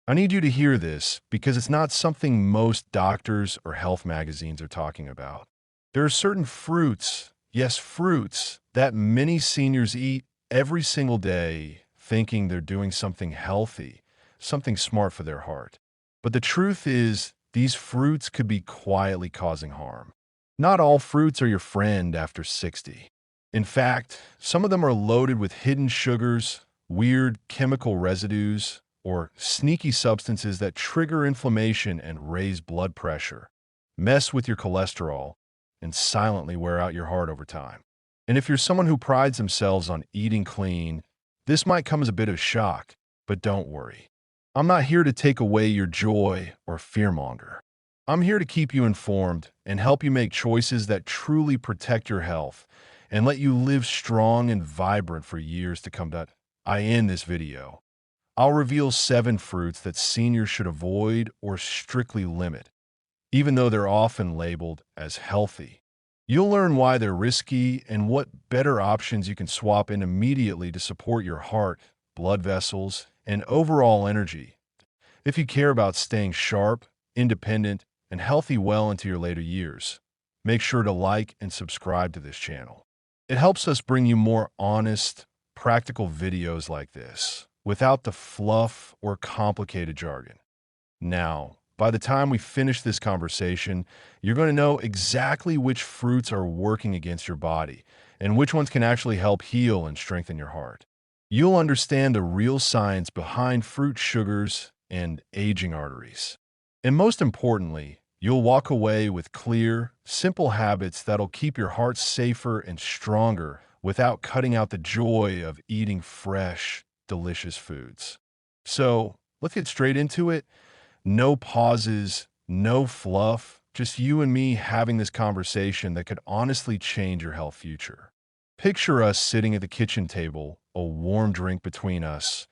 I need you to hear this because it's not something most doctors or health magazines are talking about. There are certain fruits, yes, fruits, that many seniors eat every single day thinking they're doing something healthy, something smart for their heart. But the truth is, these fruits could be quietly causing harm. Not all fruits are your friend after 60. In fact, some of them are loaded with hidden sugars, weird chemical residues, or sneaky substances that trigger inflammation and raise blood pressure, mess with your cholesterol, and silently wear out your heart over time. And if you're someone who prides themselves on eating clean, this might come as a bit of shock, but don't worry. I'm not here to take away your joy or fearmonger. I'm here to keep you informed and help you make choices that truly protect your health and let you live strong and vibrant for years to come. I end this video. I'll reveal 7 fruits that seniors should avoid or strictly limit, even though they're often labeled as healthy. You'll learn why they're risky and what better options you can swap in immediately to support your heart, blood vessels, and overall energy. If you care about staying sharp, independent, and healthy well into your later years, make sure to like and subscribe to this channel. It helps us bring you more honest, practical videos like this, without the fluff or complicated jargon. Now, by the time we finish this conversation, you're going to know exactly which fruits are working against your body and which ones can actually help heal and strengthen your heart. You'll understand the real science behind fruit sugars and aging arteries. And most importantly, you'll walk away with clear, simple habits that'll keep your heart safer and stronger without cutting out the joy of eating fresh, delicious foods. So, let's get straight into it. No pauses, no fluff, just you and me having this conversation that could honestly change your health future. Picture us sitting at the kitchen table, a warm drink between us,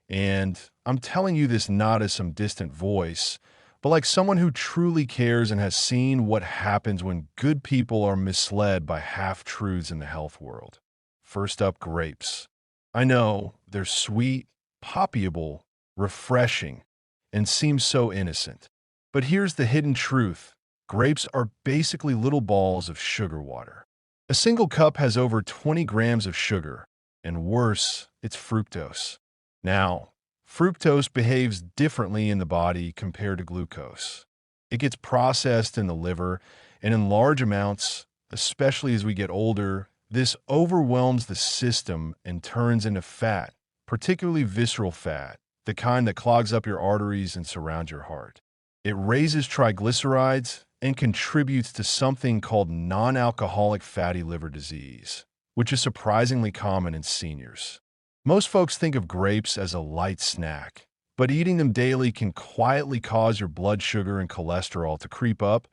and I'm telling you this not as some distant voice, but like someone who truly cares and has seen what happens when good people are misled by half-truths in the health world. First up, grapes. I know, they're sweet, poppyable, refreshing, and seem so innocent. But here's the hidden truth. Grapes are basically little balls of sugar water. A single cup has over 20 grams of sugar, and worse, it's fructose. Now, fructose behaves differently in the body compared to glucose. It gets processed in the liver, and in large amounts, especially as we get older, this overwhelms the system and turns into fat, particularly visceral fat, the kind that clogs up your arteries and surrounds your heart. It raises triglycerides and contributes to something called non-alcoholic fatty liver disease, which is surprisingly common in seniors. Most folks think of grapes as a light snack, but eating them daily can quietly cause your blood sugar and cholesterol to creep up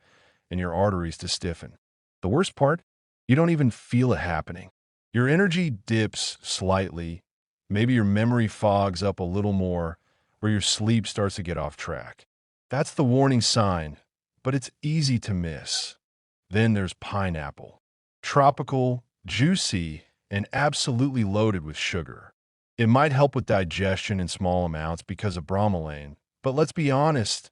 and your arteries to stiffen. The worst part? You don't even feel it happening. Your energy dips slightly, maybe your memory fogs up a little more, or your sleep starts to get off track. That's the warning sign, but it's easy to miss. Then there's pineapple. Tropical, juicy, and absolutely loaded with sugar. It might help with digestion in small amounts because of bromelain, but let's be honest,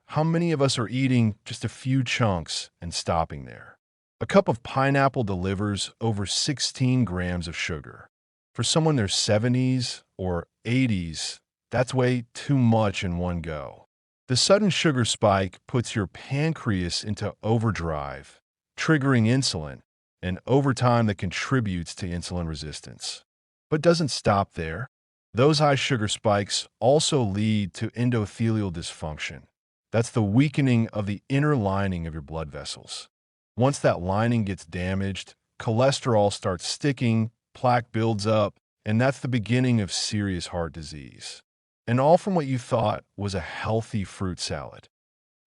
how many of us are eating just a few chunks and stopping there? A cup of pineapple delivers over 16 grams of sugar. For someone in their 70s or 80s, that's way too much in one go. The sudden sugar spike puts your pancreas into overdrive, triggering insulin, and over time that contributes to insulin resistance. But doesn't stop there. Those high sugar spikes also lead to endothelial dysfunction. That's the weakening of the inner lining of your blood vessels. Once that lining gets damaged, cholesterol starts sticking, plaque builds up, and that's the beginning of serious heart disease. And all from what you thought was a healthy fruit salad.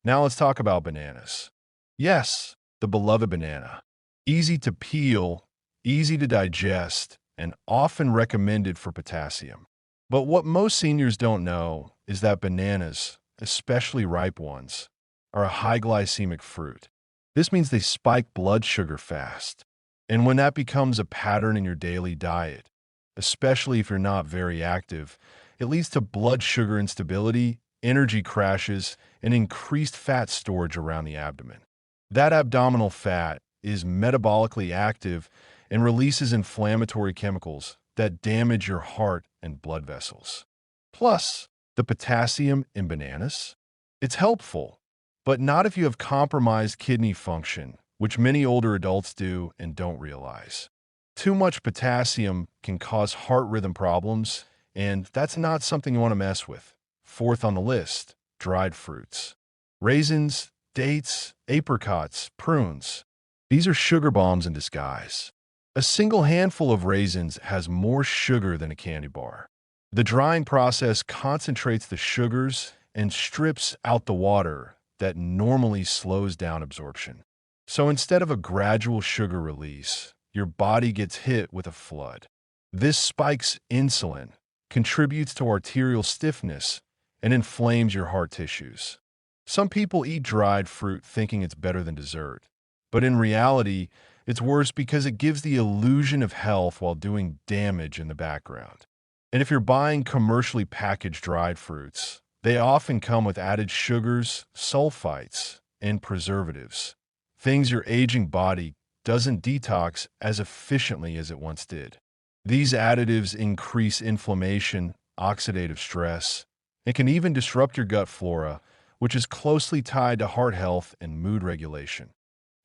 Now let's talk about bananas. Yes, the beloved banana. Easy to peel, easy to digest, and often recommended for potassium. But what most seniors don't know is that bananas, especially ripe ones, are a high glycemic fruit. This means they spike blood sugar fast. And when that becomes a pattern in your daily diet, especially if you're not very active, it leads to blood sugar instability energy crashes, and increased fat storage around the abdomen. That abdominal fat is metabolically active and releases inflammatory chemicals that damage your heart and blood vessels. Plus, the potassium in bananas? It's helpful, but not if you have compromised kidney function, which many older adults do and don't realize. Too much potassium can cause heart rhythm problems, and that's not something you want to mess with. Fourth on the list, dried fruits. Raisins, dates, apricots, prunes. These are sugar bombs in disguise. A single handful of raisins has more sugar than a candy bar. The drying process concentrates the sugars and strips out the water that normally slows down absorption. So instead of a gradual sugar release, your body gets hit with a flood. This spikes insulin, contributes to arterial stiffness, and inflames your heart tissues. Some people eat dried fruit thinking it's better than dessert, but in reality, it's worse because it gives the illusion of health while doing damage in the background. And if you're buying commercially packaged dried fruits, they often come with added sugars, sulfites, and preservatives, things your aging body doesn't detox as efficiently as it once did. These additives increase inflammation, oxidative stress, and can even disrupt your gut flora, which is closely tied to heart health and mood regulation.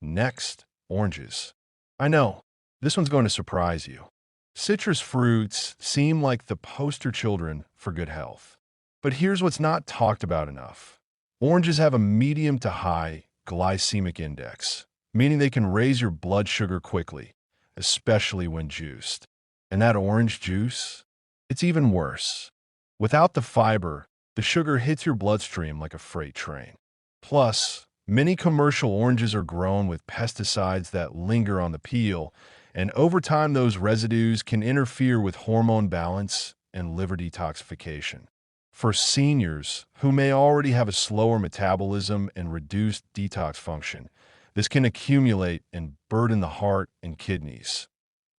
Next, oranges. I know, this one's going to surprise you. Citrus fruits seem like the poster children for good health. But here's what's not talked about enough. Oranges have a medium to high glycemic index, meaning they can raise your blood sugar quickly, especially when juiced. And that orange juice? It's even worse. Without the fiber, the sugar hits your bloodstream like a freight train. Plus, many commercial oranges are grown with pesticides that linger on the peel, and over time those residues can interfere with hormone balance and liver detoxification. For seniors who may already have a slower metabolism and reduced detox function, this can accumulate and burden the heart and kidneys.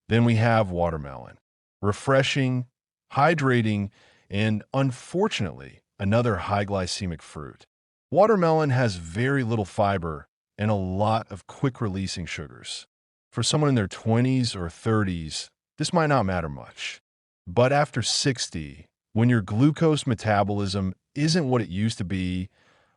Then we have watermelon. Refreshing, hydrating, and unfortunately, another high glycemic fruit. Watermelon has very little fiber and a lot of quick-releasing sugars. For someone in their 20s or 30s, this might not matter much. But after 60, when your glucose metabolism isn't what it used to be,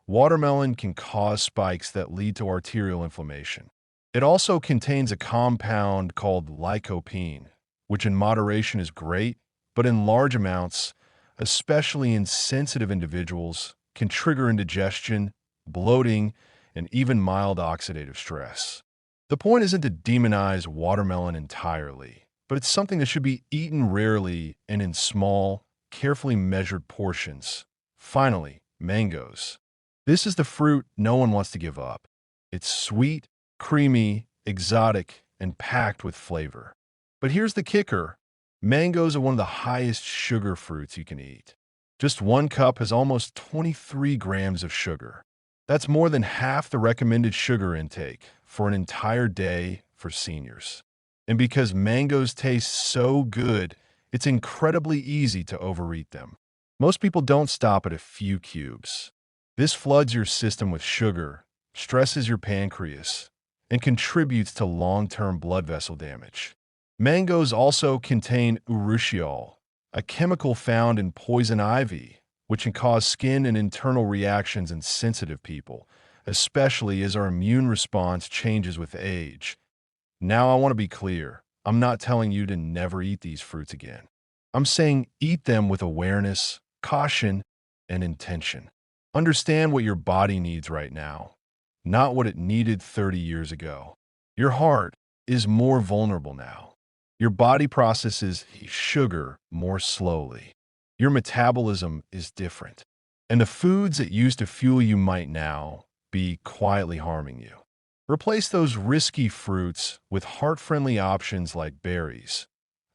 watermelon can cause spikes that lead to arterial inflammation. It also contains a compound called lycopene, which in moderation is great, but in large amounts, especially in sensitive individuals, can trigger indigestion, bloating, and even mild oxidative stress. The point isn't to demonize watermelon entirely, but it's something that should be eaten rarely and in small, carefully measured portions. Finally, mangoes. This is the fruit no one wants to give up. It's sweet, creamy, exotic, and packed with flavor. But here's the kicker. Mangoes are one of the highest sugar fruits you can eat. Just one cup has almost 23 grams of sugar. That's more than half the recommended sugar intake for an entire day for seniors. And because mangoes taste so good, it's incredibly easy to overeat them. Most people don't stop at a few cubes. This floods your system with sugar, stresses your pancreas, and contributes to long-term blood vessel damage. Mangoes also contain urushiol, a chemical found in poison ivy, which can cause skin and internal reactions in sensitive people, especially as our immune response changes with age. Now, I want to be clear. I'm not telling you to never eat these fruits again. I'm saying eat them with awareness, caution, and intention. Understand what your body needs right now, not what it needed 30 years ago. Your heart is more vulnerable now. Your body processes sugar more slowly. Your metabolism is different. And the foods that used to fuel you might now be quietly harming you. Replace those risky fruits with heart-friendly options like berries,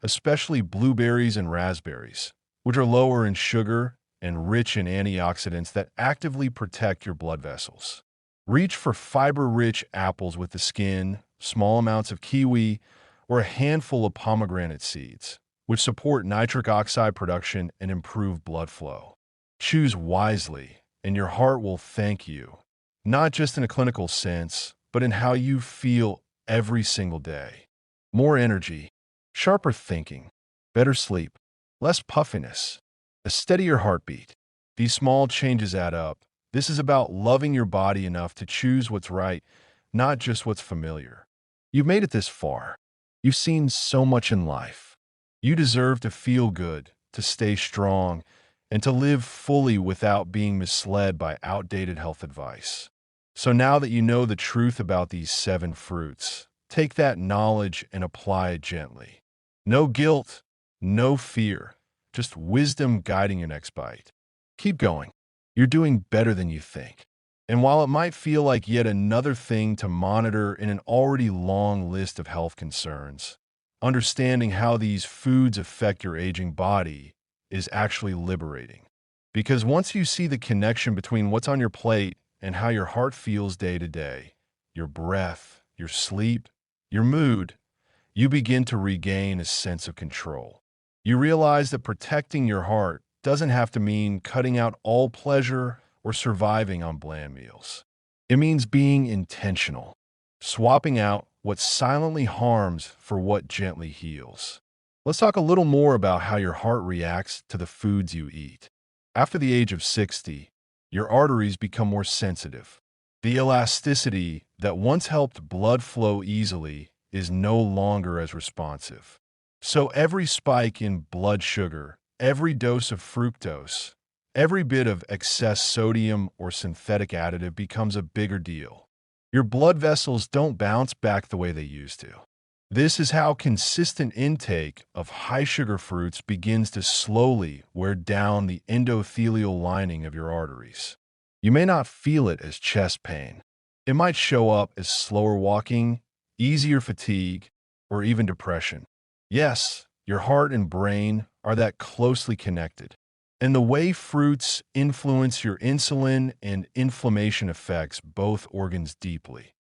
especially blueberries and raspberries, which are lower in sugar and rich in antioxidants that actively protect your blood vessels. Reach for fiber-rich apples with the skin, small amounts of kiwi, or a handful of pomegranate seeds, which support nitric oxide production and improve blood flow. Choose wisely, and your heart will thank you, not just in a clinical sense, but in how you feel every single day. More energy, sharper thinking, better sleep, less puffiness, a steadier heartbeat. These small changes add up. This is about loving your body enough to choose what's right, not just what's familiar. You've made it this far. You've seen so much in life. You deserve to feel good, to stay strong, and to live fully without being misled by outdated health advice. So now that you know the truth about these 7 fruits, take that knowledge and apply it gently. No guilt, no fear, just wisdom guiding your next bite. Keep going. You're doing better than you think. And while it might feel like yet another thing to monitor in an already long list of health concerns, understanding how these foods affect your aging body is actually liberating. Because once you see the connection between what's on your plate and how your heart feels day to day, your breath, your sleep, your mood, you begin to regain a sense of control. You realize that protecting your heart doesn't have to mean cutting out all pleasure or surviving on bland meals. It means being intentional, swapping out what silently harms for what gently heals. Let's talk a little more about how your heart reacts to the foods you eat. After the age of 60, your arteries become more sensitive. The elasticity that once helped blood flow easily is no longer as responsive. So every spike in blood sugar, every dose of fructose, every bit of excess sodium or synthetic additive becomes a bigger deal. Your blood vessels don't bounce back the way they used to. This is how consistent intake of high-sugar fruits begins to slowly wear down the endothelial lining of your arteries. You may not feel it as chest pain. It might show up as slower walking, easier fatigue, or even depression. Yes, your heart and brain are that closely connected. And the way fruits influence your insulin and inflammation affects both organs deeply.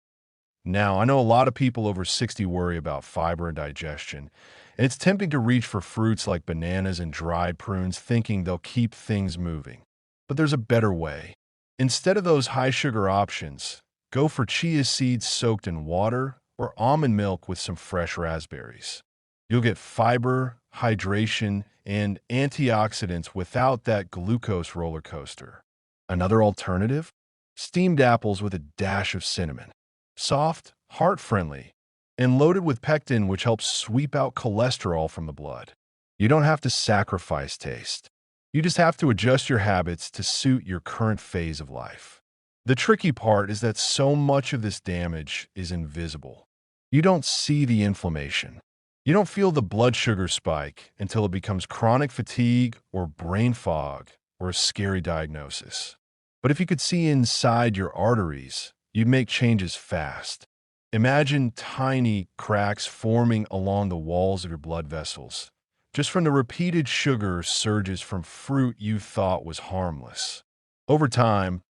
Now, I know a lot of people over 60 worry about fiber and digestion, and it's tempting to reach for fruits like bananas and dried prunes thinking they'll keep things moving. But there's a better way. Instead of those high-sugar options, go for chia seeds soaked in water or almond milk with some fresh raspberries. You'll get fiber, hydration, and antioxidants without that glucose roller coaster. Another alternative? Steamed apples with a dash of cinnamon. Soft, heart-friendly, and loaded with pectin, which helps sweep out cholesterol from the blood. You don't have to sacrifice taste. You just have to adjust your habits to suit your current phase of life. The tricky part is that so much of this damage is invisible. You don't see the inflammation. You don't feel the blood sugar spike until it becomes chronic fatigue or brain fog or a scary diagnosis. But if you could see inside your arteries, you'd make changes fast. Imagine tiny cracks forming along the walls of your blood vessels, just from the repeated sugar surges from fruit you thought was harmless. Over time,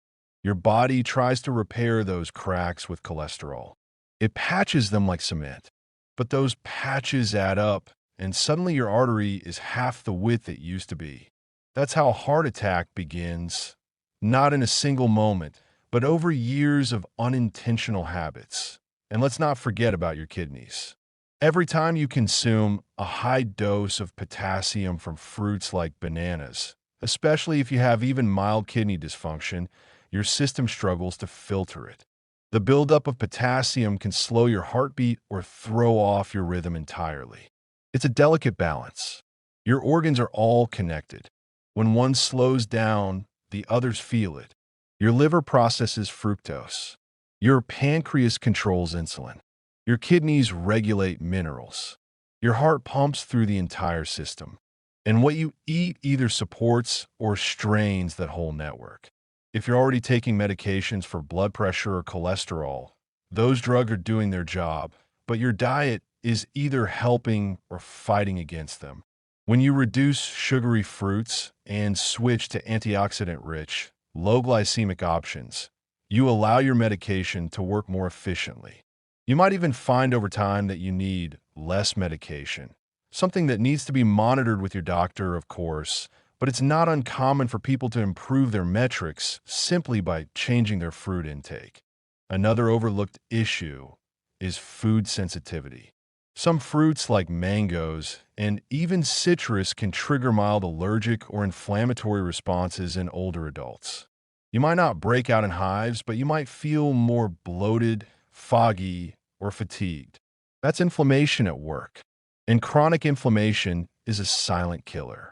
your body tries to repair those cracks with cholesterol. It patches them like cement. But those patches add up, and suddenly your artery is half the width it used to be. That's how a heart attack begins, not in a single moment, but over years of unintentional habits. And let's not forget about your kidneys. Every time you consume a high dose of potassium from fruits like bananas, especially if you have even mild kidney dysfunction, your system struggles to filter it. The buildup of potassium can slow your heartbeat or throw off your rhythm entirely. It's a delicate balance. Your organs are all connected. When one slows down, the others feel it. Your liver processes fructose. Your pancreas controls insulin. Your kidneys regulate minerals. Your heart pumps through the entire system. And what you eat either supports or strains that whole network. If you're already taking medications for blood pressure or cholesterol, those drugs are doing their job, but your diet is either helping or fighting against them. When you reduce sugary fruits and switch to antioxidant-rich, low glycemic options, you allow your medication to work more efficiently. You might even find over time that you need less medication, something that needs to be monitored with your doctor, of course, but it's not uncommon for people to improve their metrics simply by changing their fruit intake. Another overlooked issue is food sensitivity. Some fruits like mangoes and even citrus can trigger mild allergic or inflammatory responses in older adults. You might not break out in hives, but you might feel more bloated, foggy, or fatigued. That's inflammation at work. And chronic inflammation is a silent killer.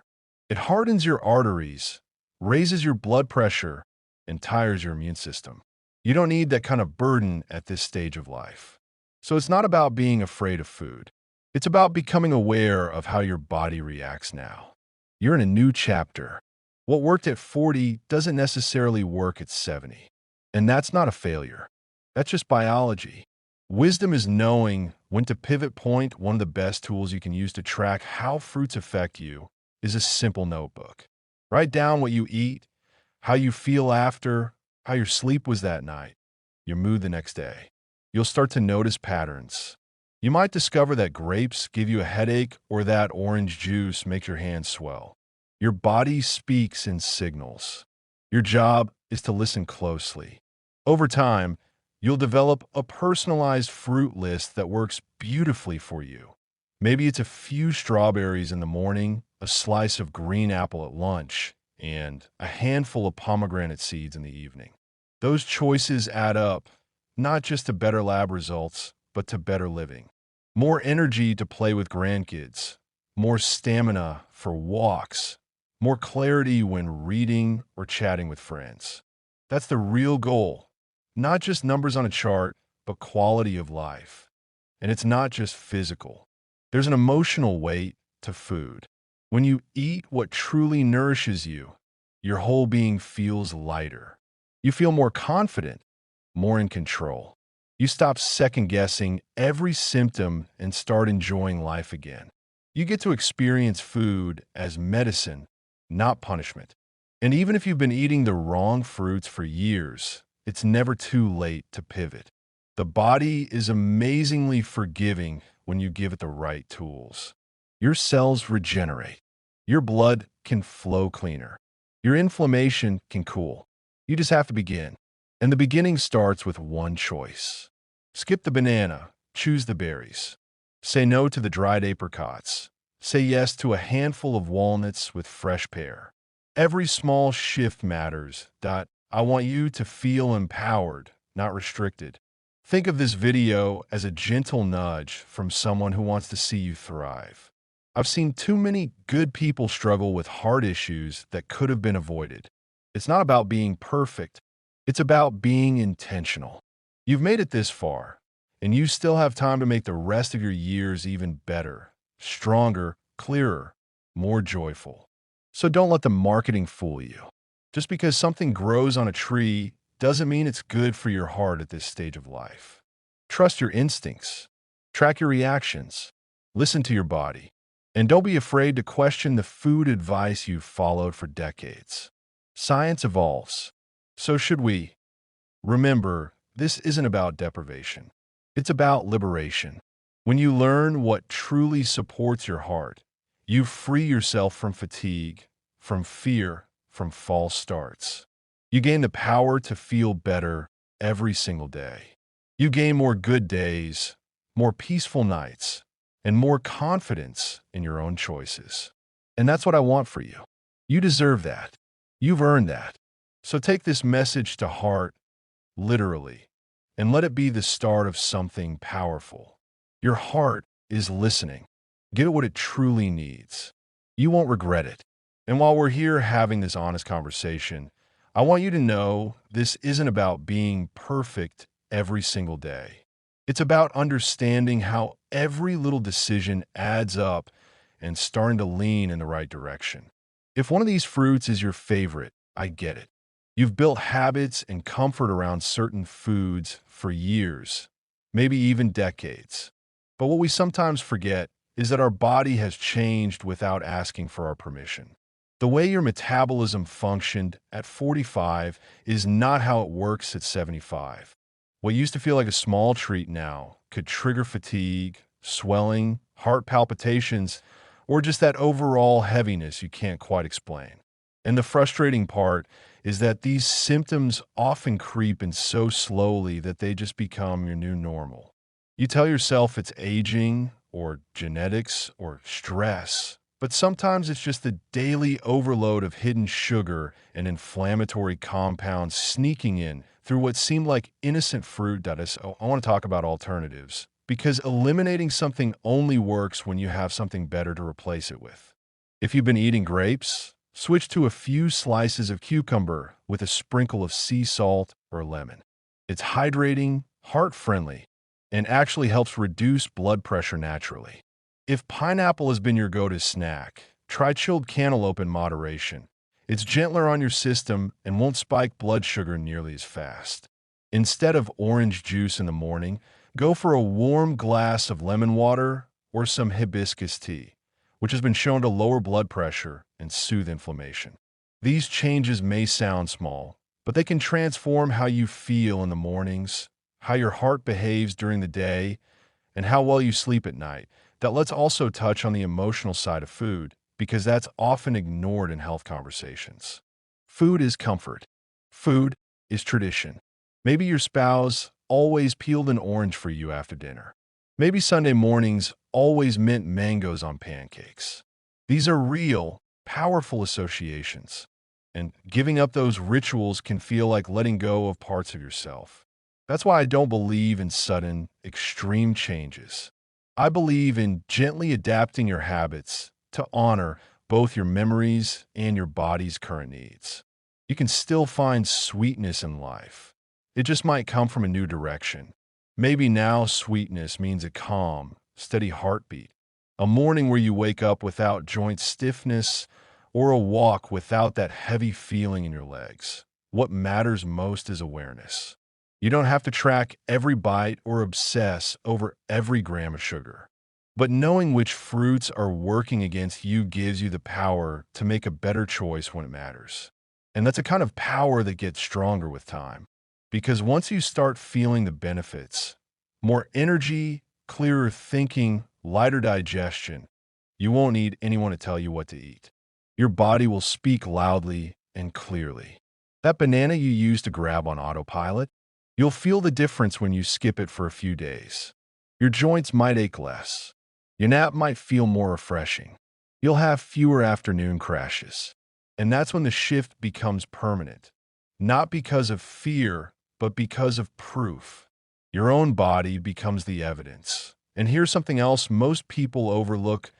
It hardens your arteries, raises your blood pressure, and tires your immune system. You don't need that kind of burden at this stage of life. So it's not about being afraid of food. It's about becoming aware of how your body reacts now. You're in a new chapter. What worked at 40 doesn't necessarily work at 70. And that's not a failure. That's just biology. Wisdom is knowing when to pivot point. One of the best tools you can use to track how fruits affect you is a simple notebook. Write down what you eat, how you feel after, how your sleep was that night, your mood the next day. You'll start to notice patterns. You might discover that grapes give you a headache or that orange juice makes your hands swell. Your body speaks in signals. Your job is to listen closely. Over time, you'll develop a personalized fruit list that works beautifully for you. Maybe it's a few strawberries in the morning, a slice of green apple at lunch, and a handful of pomegranate seeds in the evening. Those choices add up, not just to better lab results, but to better living. More energy to play with grandkids, more stamina for walks, more clarity when reading or chatting with friends. That's the real goal. Not just numbers on a chart, but quality of life. And it's not just physical. There's an emotional weight to food. When you eat what truly nourishes you, your whole being feels lighter. You feel more confident, more in control. You stop second-guessing every symptom and start enjoying life again. You get to experience food as medicine, not punishment. And even if you've been eating the wrong fruits for years, it's never too late to pivot. The body is amazingly forgiving when you give it the right tools. Your cells regenerate. Your blood can flow cleaner. Your inflammation can cool. You just have to begin. And the beginning starts with one choice. Skip the banana, choose the berries. Say no to the dried apricots. Say yes to a handful of walnuts with fresh pear. Every small shift matters. I want you to feel empowered, not restricted. Think of this video as a gentle nudge from someone who wants to see you thrive. I've seen too many good people struggle with heart issues that could have been avoided. It's not about being perfect. It's about being intentional. You've made it this far, and you still have time to make the rest of your years even better, stronger, clearer, more joyful. So don't let the marketing fool you. Just because something grows on a tree doesn't mean it's good for your heart at this stage of life. Trust your instincts. Track your reactions. Listen to your body. And don't be afraid to question the food advice you've followed for decades. Science evolves. So should we. Remember, this isn't about deprivation. It's about liberation. When you learn what truly supports your heart, you free yourself from fatigue, from fear, from false starts. You gain the power to feel better every single day. You gain more good days, more peaceful nights, and more confidence in your own choices. And that's what I want for you. You deserve that. You've earned that. So take this message to heart, literally, and let it be the start of something powerful. Your heart is listening. Give it what it truly needs. You won't regret it. And while we're here having this honest conversation, I want you to know this isn't about being perfect every single day. It's about understanding how every little decision adds up and starting to lean in the right direction. If one of these fruits is your favorite, I get it. You've built habits and comfort around certain foods for years, maybe even decades. But what we sometimes forget is that our body has changed without asking for our permission. The way your metabolism functioned at 45 is not how it works at 75. What used to feel like a small treat now could trigger fatigue, swelling, heart palpitations, or just that overall heaviness you can't quite explain. And the frustrating part is that these symptoms often creep in so slowly that they just become your new normal. You tell yourself it's aging or genetics or stress, but sometimes it's just the daily overload of hidden sugar and inflammatory compounds sneaking in through what seemed like innocent fruit. I want to talk about alternatives because eliminating something only works when you have something better to replace it with. If you've been eating grapes, switch to a few slices of cucumber with a sprinkle of sea salt or lemon. It's hydrating, heart-friendly, and actually helps reduce blood pressure naturally. If pineapple has been your go-to snack, try chilled cantaloupe in moderation. It's gentler on your system and won't spike blood sugar nearly as fast. Instead of orange juice in the morning, go for a warm glass of lemon water or some hibiscus tea, which has been shown to lower blood pressure and soothe inflammation. These changes may sound small, but they can transform how you feel in the mornings, how your heart behaves during the day, and how well you sleep at night. That let's also touch on the emotional side of food, because that's often ignored in health conversations. Food is comfort. Food is tradition. Maybe your spouse always peeled an orange for you after dinner. Maybe Sunday mornings always mint mangoes on pancakes. These are real, powerful associations, and giving up those rituals can feel like letting go of parts of yourself. That's why I don't believe in sudden, extreme changes. I believe in gently adapting your habits to honor both your memories and your body's current needs. You can still find sweetness in life. It just might come from a new direction. Maybe now sweetness means a calm, steady heartbeat, a morning where you wake up without joint stiffness, or a walk without that heavy feeling in your legs. What matters most is awareness. You don't have to track every bite or obsess over every gram of sugar. But knowing which fruits are working against you gives you the power to make a better choice when it matters. And that's a kind of power that gets stronger with time. Because once you start feeling the benefits, more energy, clearer thinking, lighter digestion, you won't need anyone to tell you what to eat. Your body will speak loudly and clearly. That banana you used to grab on autopilot, you'll feel the difference when you skip it for a few days. Your joints might ache less. Your nap might feel more refreshing. You'll have fewer afternoon crashes. And that's when the shift becomes permanent. Not because of fear, but because of proof. Your own body becomes the evidence. And here's something else most people overlook.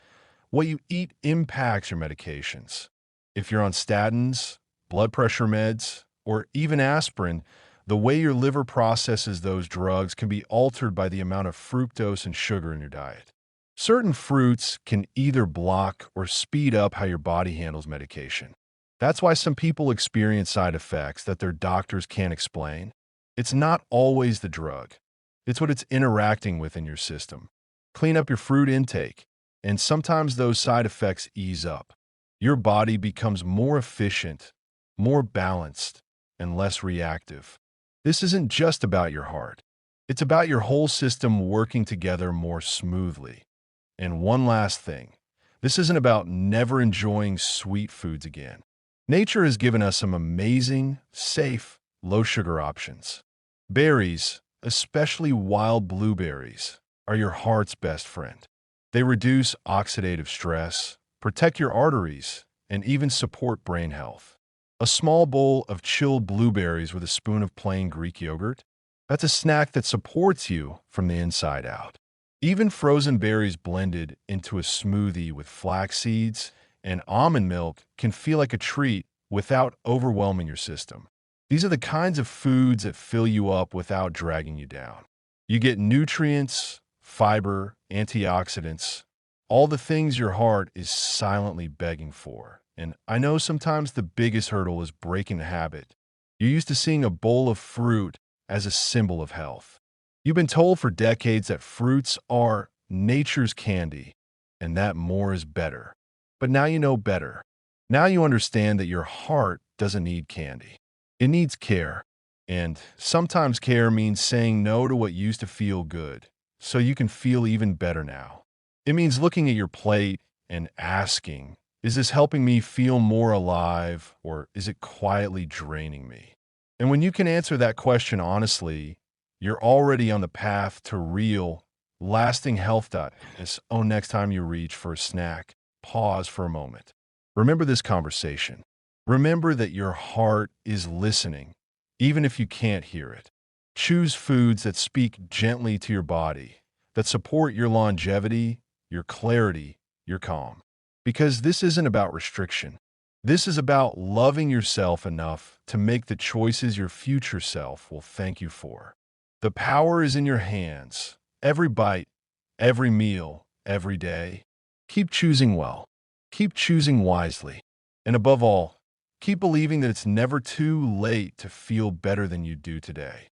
What you eat impacts your medications. If you're on statins, blood pressure meds, or even aspirin, the way your liver processes those drugs can be altered by the amount of fructose and sugar in your diet. Certain fruits can either block or speed up how your body handles medication. That's why some people experience side effects that their doctors can't explain. It's not always the drug. It's what it's interacting with in your system. Clean up your fruit intake, and sometimes those side effects ease up. Your body becomes more efficient, more balanced, and less reactive. This isn't just about your heart. It's about your whole system working together more smoothly. And one last thing. This isn't about never enjoying sweet foods again. Nature has given us some amazing, safe, low-sugar options. Berries, especially wild blueberries, are your heart's best friend. They reduce oxidative stress, protect your arteries, and even support brain health. A small bowl of chilled blueberries with a spoon of plain Greek yogurt, that's a snack that supports you from the inside out. Even frozen berries blended into a smoothie with flax seeds and almond milk can feel like a treat without overwhelming your system. These are the kinds of foods that fill you up without dragging you down. You get nutrients, fiber, antioxidants, all the things your heart is silently begging for. And I know sometimes the biggest hurdle is breaking the habit. You're used to seeing a bowl of fruit as a symbol of health. You've been told for decades that fruits are nature's candy and that more is better. But now you know better. Now you understand that your heart doesn't need candy. It needs care. And sometimes care means saying no to what used to feel good, so you can feel even better now. It means looking at your plate and asking, Is this helping me feel more alive, or is it quietly draining me? And when you can answer that question honestly, you're already on the path to real, lasting health. Oh, next time you reach for a snack, pause for a moment. Remember this conversation. Remember that your heart is listening, even if you can't hear it. Choose foods that speak gently to your body, that support your longevity, your clarity, your calm. Because this isn't about restriction. This is about loving yourself enough to make the choices your future self will thank you for. The power is in your hands. Every bite, every meal, every day. Keep choosing well. Keep choosing wisely. And above all, keep believing that it's never too late to feel better than you do today.